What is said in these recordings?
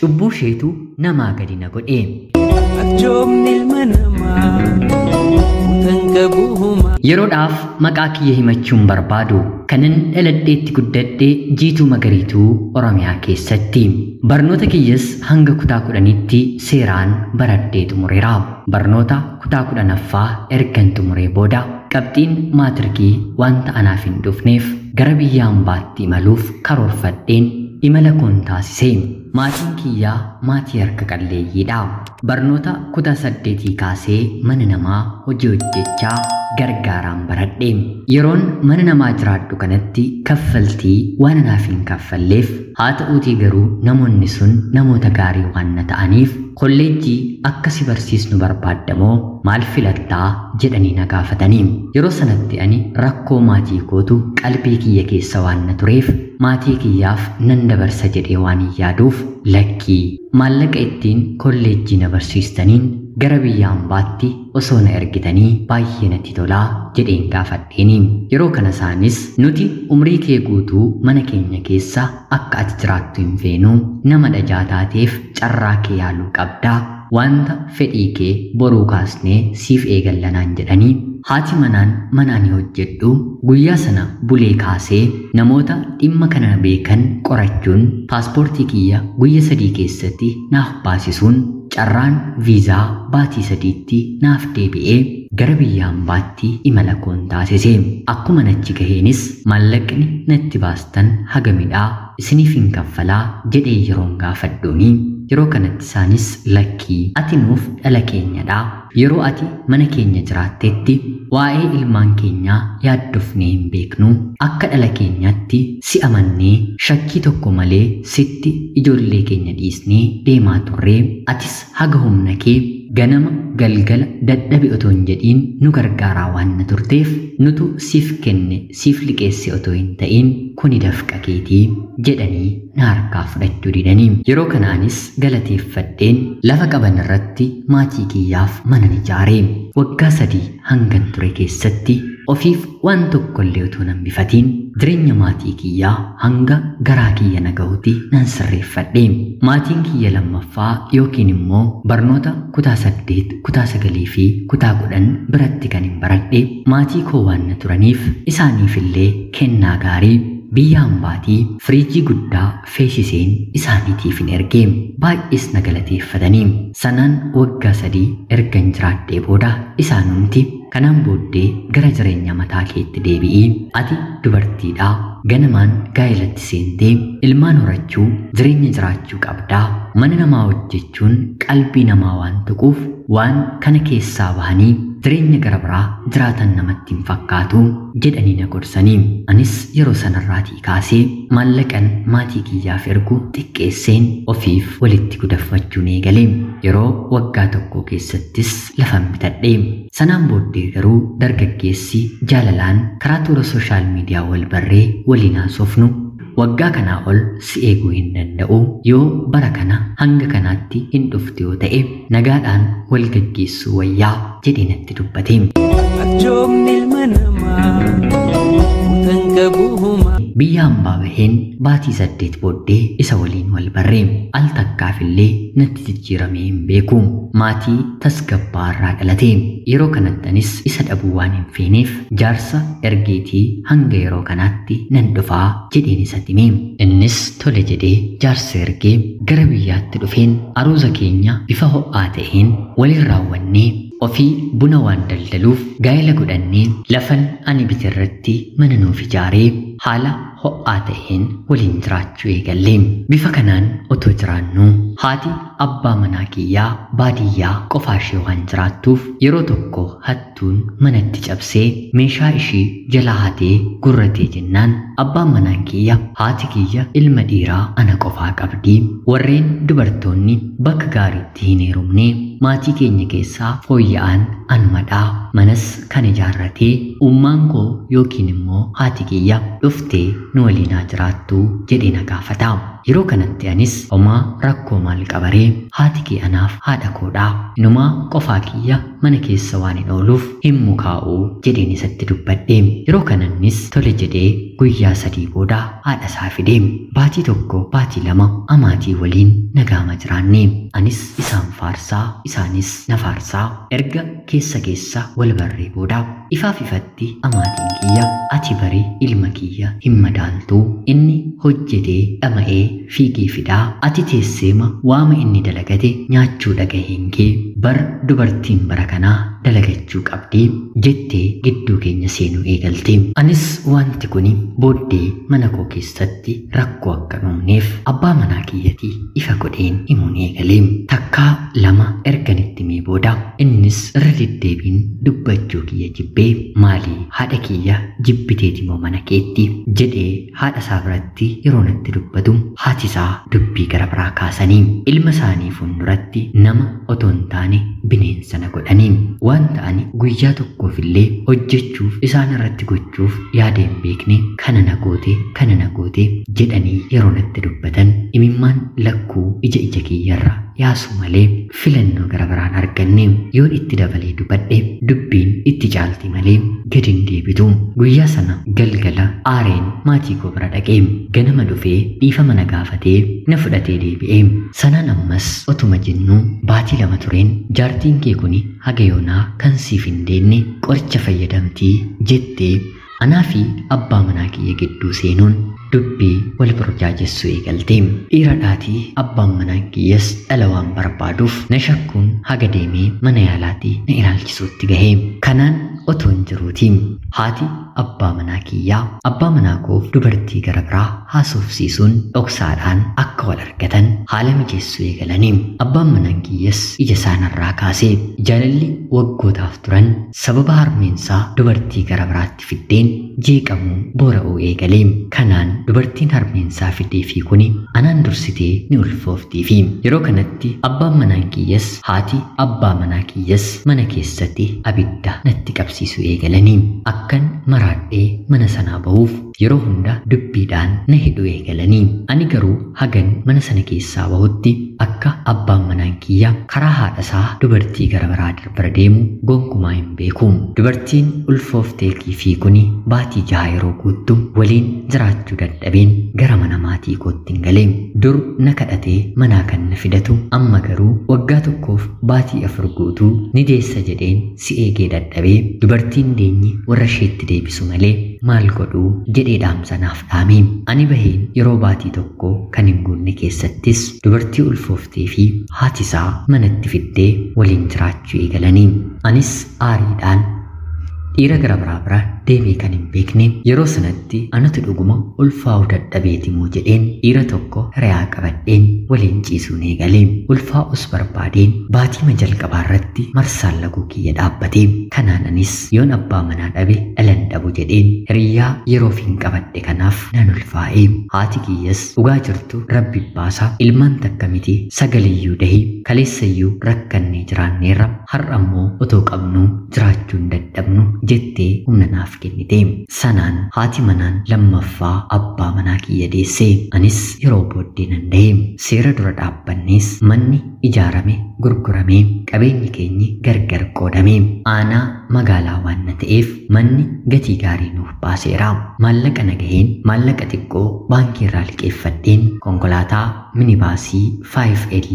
cubbuu isheetu namaa gadi na godhe. Ajoomni ilma namaa utan qabuhuma. Yeroodhaaf maqaa kiyya himachuun barbaadu kanan dhaladheetti guddadhe Jiituu Magariituu Oromiyaa keessatti. Barnoota kiyyas hanga kutaa 10tti seeraan baradhee xumureera. Barnoota kutaa 10ffaa ergan xumuree booda qabxiin maatirikii wanta anaaf hin dhufneef gara biyya ambaatti imaluuf karoorfadheen imala koon taasise. Maatiin kiyyaa maatii harka qalleeyyiidha. Barnoota kutaa 8 kaasee mana namaa hojii hojjechaa gargaaraan baradhe. Yeroon mana namaa jiraadhu kanatti kaffaltii waan anaaf hin kaffalleef haa ta'uutii garuu namoonni sun namoota gaarii waan na ta'aniif kolleejjii akka si barsiisnu barbaaddamoo maal filattaa jedhanii na gaafatanii. Yeroo sanatti ani rakkoo maatii kootu qalbii kiyya keessa waan na tureef maatii kiyyaaf nan dabarsa jedhee waan hin yaaduuf lakkii maallaqa ittiin kolleejjii na barsiistaniin gara biyya ambaatti osoo na ergitanii baay'ee natti tolaa jedheen gaafadheeni. Yeroo kana isaanis nuti umrii kee guutuu mana keenya keessa akka ati jiraattu hin feenu nama dhajaa taateef carraa kee yaaluu qabdaa wanta fedhii kee boruu kaasnee siif eegallanaan jedhanii haati manaan hojjedhu guyyaa sana bulee kaasee namoota dhimma kana beekan qorachuun paaspoortii kiyya guyya 3 keessatti naaf baasisuun carraan viizaa baatii 3tti naaf deebi'ee gara biyya ambaatti imala koon taasise. Akkuma nachi gaheenis maallaqni natti baastan hagamidhaa isiniif hin kaffalaa jedhee yeroon gaafadhuuni. Yeroo kanatti isaanis lakkii ati nuuf dhala keenyadha. Yeroo ati mana keenya jiraattetti waa'ee ilmaan keenyaa yaaddofnee hin beeknu. Akka dhala keenyaatti si amannee shakkii tokko malee sitti ijoollee keenya dhiisnee deemaa turree atis haga humna kee ganama galgala dadhabi otoo hin jedhiin nu gargaaraa waan na turteef nutu siif kenne siif liqeesse otoo hin ta'in kuni dafqa keetii jedhanii na harkaa fudhachuu didanii. Yeroo kanaanis galateeffadheen lafa qaban irratti maatii kiyyaaf mana ijaare. Waggaa 3 hangan ture keessatti ofiif waan tokkollee otoo nan bifatiin jireenya maatii kiyyaa hanga garaa kiyya nagahutti nan sirreeffadhe. Maatiin kiyya lammaffaa yookiin immoo barnoota kutaa 8, kutaa 9 fi kutaa 10 biratti kan hin baradhe maatii koo waan na turaniif isaaniifillee kennaa gaarii biyya ambaatii firiijii guddaa feesiseen isaaniitiif hin ergee baay'ees na galateeffatanii. Sanaan waggaa 3 ergan jiraadhee booda isaanumti kanaan booddee gara jireenya mataa keetti deebi'ii ati dubartiidhaa ganamaan gaa'elatti seentee ilmaan horachuu jireenya jiraachuu qabdaa. Mana namaa hojjechuun qalbii namaa waan tuquuf waan kana keessaa bahanii jireenya gara biraa jiraatan namatti hin fakkaatu jedhanii na gorsanii. Anis yeroo sanarraatii kaasee maallaqan maatii kiyyaaf ergu xiqqeesseen ofiif walitti gudaffachuun eegalee yeroo waggaa 1 keessattis lafan bitadhe. Sanaan booddee garuu dargaggeessi jaalalaan karaa toora sooshaal miidiyaa wal barree waliin haasofnu waggaa kanaa ol si eeguu hin danda'u yoo bara kana hanga kanaatti hin dhufte yoo ta'e nagaadhaan wal gaggeessuu wayyaa jedhee natti dubbate. Ajoomni ilma namaa utan qabuhuma. Biyya ambaa baheen baatii 8 booddee isa waliin wal barree al takkaafillee natti jijjiiramee hin beeku. Maatii tasgabbaarraa dhalate. Yeroo kanattanis isa dhabuu waan hin feeneef jaarsa ergeetii hanga yeroo kanaatti nan dhufaa jedheen isatti hime. Innis tole jedhee jaarsa ergee gara biyyaatti dhufeen aruuza keenya bifa ho'aa ta'een waliin raawwannee ofii buna waan daldaluuf gaa'ela godhannee lafan ani bite irratti mana nuuf ijaaree haala ho'aa ta'een waliin jiraachuu eegalle. Bifa kanaan otoo jiraannu haati abbaa manaa kiyyaa baadiyyaa qofaa ishee waan jiraattuuf yeroo tokko hattuun manatti cabsee meeshaa ishii jalaa hatee gurratee jennaan abbaan manaa kiyya haati kiyya ilma dhiiraa ana qofaa qabdi. Warreen dubartoonni bakka gaariitti hin heerumne maatii keenya keessaa fooyya'aan anmadhaa. Manas kan ijaarratee ummaan koo yookiin immoo haati kiyya dhuftee nu waliin haa jiraattu jedhee na gaafata. Yeroo kanatti anis homaa rakkoo maal qabaree haati kee anaaf haadha koodhaa inumaa qofaa kiyya mana keessa waan hin ooluuf hin mukaa'uu jedheen isatti dubbadhe. Yeroo kanannis tole jedhee guyyaa 3 booda haadha isaa fide. Baatii tokko baatii lama amaatii waliin nagaama jiraanne. Anis isaan faarsaa isaanis na faarsaa. Erga keessa wal barree booda ifaaf ifatti amaatiin kiyya ati barii ilma kiyya hin madaaltu, inni hojjetee dhama'ee fiigee fidaa, ati teesseema waama inni dalagate nyaachuu dhagaheen kee bar dubartiin bara kanaa dalagachuu qabdi jettee gidduu keenya seenuu eegalte. Anis wanti kuni booddee mana koo keessatti rakkoo akka uumneef abbaa manaa kiyyatii ifa godheen himuun eegale. Takkaa lama erganitti mee booda innis irra deddeebiin dubbachuu kiyya jibbee maalii haadha kiyya jibbiteeti moo mana keetti jedhee haadha isaa biratti yeroo natti dubbatu haati isaa dubbii gara biraa kaasanii ilma isaanii fuulduratti nama otoo hin taane bineensa na godhanii waan ta'ani guyyaa tokkoofillee hojjechuuf isaan irratti gochuuf yaadeen beekne kana na goote jedhanii yeroo natti dubbatan imimmaan lakkuu ija kiyyarra yaasu malee filannoo gara biraan arganne. Yoon itti dabalee dubbadhe dubbiin itti caalti malee gad hin deebitu. Guyyaa sana galgala aareen maatii koo bira dhaqee ganama dhufee dhiifama na gaafatee na fudhatee deebi'ee. Sanaan ammas otuma jennuu baatii 2 tureen jaartiin kee kuni haga yoonaa kan siif hin deenne qoricha fayyadamtii jettee anaa fi abbaa manaa kiyya gidduu seenuun dubbii wal burjaajessuu eegalte. Dhiiradhaatii abbaan manaa kiyyas dhala waan barbaaduuf na shakkuun haga deemee mana yaalaatii na ilaalchisuutti gahee. Kanaan otoo hin jiruutiin haati abbaa manaa kiyyaa abbaa manaa koof dubartii gara biraa haasofsiisuun dhoksaadhaan akka wal argatan haala mijeessuu eegalanii. Abbaan manaa kiyyas ija isaanirraa kaasee jaalalli waggootaaf turan sababa harmeensaa dubartii gara biraatti fiddeen jeeqamuu boora'uu eegalee. Kanaan dubartiin harmeensaa fiddee fi kuni anaan dursitee ni ulfooftii fi yeroo kanatti abbaan manaa kiyyas haati abbaa manaa kiyyas mana keessatti abidda natti qabsiisuu eegalanii. Akkan maraadhee mana sanaa bahuuf yeroo hunda dubbiidhaan na hidhuu eegalanii. Ani garuu hagan mana sana keessaa bahutti akka abbaan manaa kiyya karaa haadha isaa dubartii gara biraa bira deemu gonkumaa hin beeku. Dubartiin ulfoofteetii fi kuni baatii 6 yeroo guuttu waliin jiraachuu dadhabeen gara mana maatii kootti hin galee. Dur na kadhatee manaa kan na fidatu amma garuu waggaa tokkoof baatii 4 guutuu ni deessa jedheen si eegee dadhabee dubartiin deenyi warra isheetti deebisu malee maal godhuu jedhee dhaamsa naaf dhaame. Ani baheen yeroo baatii tokko kan hin guunne keessattis dubartii ulfooftee fi haati isaa manatti fiddee waliin jiraachuu eegalanii. Anis aariidhaan dhiira gara biraa bira deemee kan hin beekne yeroo sanatti anatu dhuguma ulfaa'uu dadhabeeti moo jedheen dhiira tokko hiriyaa qabadheen waliin ciisuu eegalee. Ulfaa'us barbaadeen baatii jalqabaa irratti marsaan laguu kiyya dhaabbatee. Kanaan anis yoon abbaa manaa dhabe dhalan dhabu jedheen hiriyaa yeroof hin qabadhe kanaaf nan ulfaa'ee. Haati kiyyas dhugaa jirtu rabbi baasa ilmaan takka miti sagaliyyuu dahee kaleessayyuu rakkannee jiraanneerra har'ammoo otoo qabnu jiraachuu hin dadhabnu jettee humna naaf kennite. Sanaan haati manaan lammaffaa abbaa manaa kiyya deesse. Anis yeroo booddee nan dahe. Seera dura dhaabbannees manni ijaarame gurgurame qabeenyi keenyi gargar qoodame. Aanaa magaalaa waan na ta'eef manni gatii gaarii nuuf baaseera. Maallaqa nagaheen maallaqa xiqqoo baankii irraa liqeeffadheen konkolaataa minibaasii 5L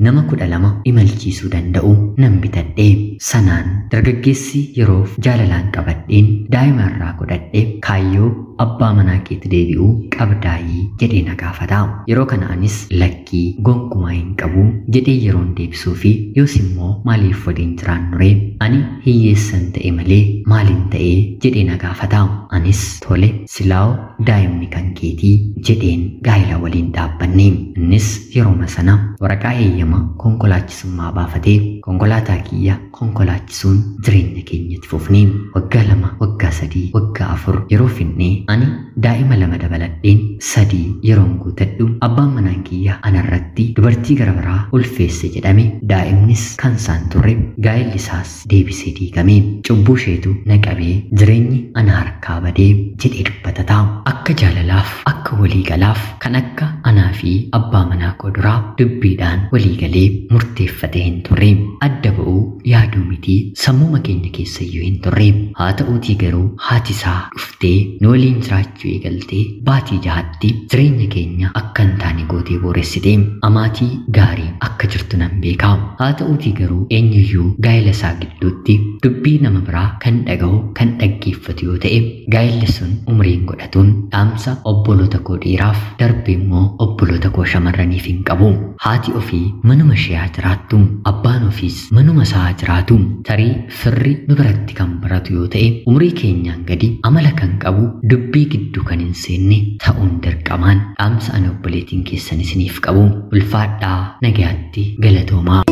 nama 12 imalchiisuu danda'u nan bitadhe. Sanaan dargaggeessi yeroof jaalalaan qabadheen daa'ima irraa godhadhe kaayyoo abbaa manaa keetti deebi'uu qabdaayii jedhee na gaafata. Yeroo kana anis lakkii gonkumaa hin qabu jedhee yeroon deebisuu fi yoos immoo maaliif waliin jiraannure ani hiyyeessan ta'e malee maaliin ta'ee jedhee na gaafata. Anis tole silaaw daa'imni kan keetii jedheen gaa'ela waliin dhaabbanne. Innis yeroo sana waraqaa eeyyama konkolaachisummaa baafatee konkolaataa kiyya konkolaachisuun jireenya keenyatti fufne. Waggaa 2 waggaa 3 waggaa 4 yeroo finnee ani daa'ima 2 dabaladheen 3 yeroon guutadhu abbaan manaa kiyya anarratti dubartii gara biraa ulfeesse jedhame daa'imnis kan isaan turre gaa'elli isaas deebisee diigame cubbuu isheetu naqabee jireenyi ana harkaa badee jedhee dubbata. Akka jaalalaaf akka waliigalaaf kan akka anaa fi abbaa manaa koo duraa dubbiidhaan waliigalee murteeffatee hin turre adda ba'uu yaaduu miti sammuma keenya keessa iyyuu hin turre. Haa ta'uutii garuu haati isaa dhuftee nu waliin jiraachuu eegaltee baatii jahatti jireenya keenya akka hin taane gootee booressite. Amaatii gaarii akka jirtu nan beeka. Haa ta'uutii garuu eenyuyyuu gaa'ela isaa gidduutti dubbii nama biraa kan dhaga'u kan dhaggeeffatu yoo ta'e gaa'elli sun umriin godhatuun dhaamsa obboloota koo dhiiraaf darbe immoo obboloota koo shamarraniif hin qabu. Haati ofii manuma ishee haa jiraattu abbaan ofiis manuma isaa haa jiraatu. Tarii firri nu biratti kan baratu yoo ta'e umrii keenyaan gadi amala kan qabu dubbii gidduu kan hin seenne ta'uun dirqamaan dhaamsa ana obboleettiin keessan isiniif qabu. Ulfaadhaa nagayaatti galatoomaa.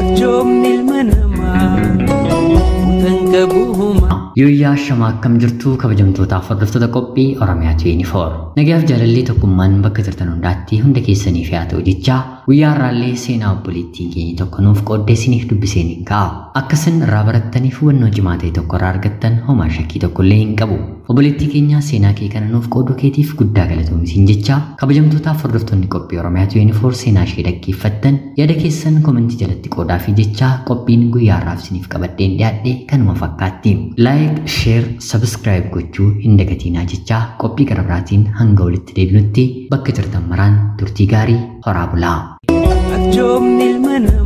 Arjoomni ilma namaa utan qabuhuma. Yooyyaa shamaa akkam jirtu kabajamtootaaf hordoftoota qophii Oromiyaa 24. Nagayaaf jaalallee tokkummaan bakka jirtan hundaatti hunda keessaniif haa ta'u jechaa guyyaa har'aallee seenaa obboleettii keenya tokko nuuf qooddee isiniif dubbiseen hin ka'a. Akka isin irraa barattaniif hubannoo cimaa ta'e tokko irraa argattan homaa shakkii tokkollee hin qabu. Obboleettii keenya seenaa kee kana nuuf qooduu keetiif guddaa galatoomi jechaa kabajamtootaaf hordoftoonni qophii Oromiyaa 24 seenaa ishee dhaggeeffattan yaada keessan komentii jalatti qoodaa fi jechaa qophiin guyyaa har'aaf isiniif qabadheen dhiyaadhe kanuma fakkaatti. Like, share, subscribe gochuu hin dagatinaa jechaa qophii gara biraatiin hanga walitti deebinutti bakka jirtan maraan turtii gaarii horaa bulaa. Arjoomni ilma namaa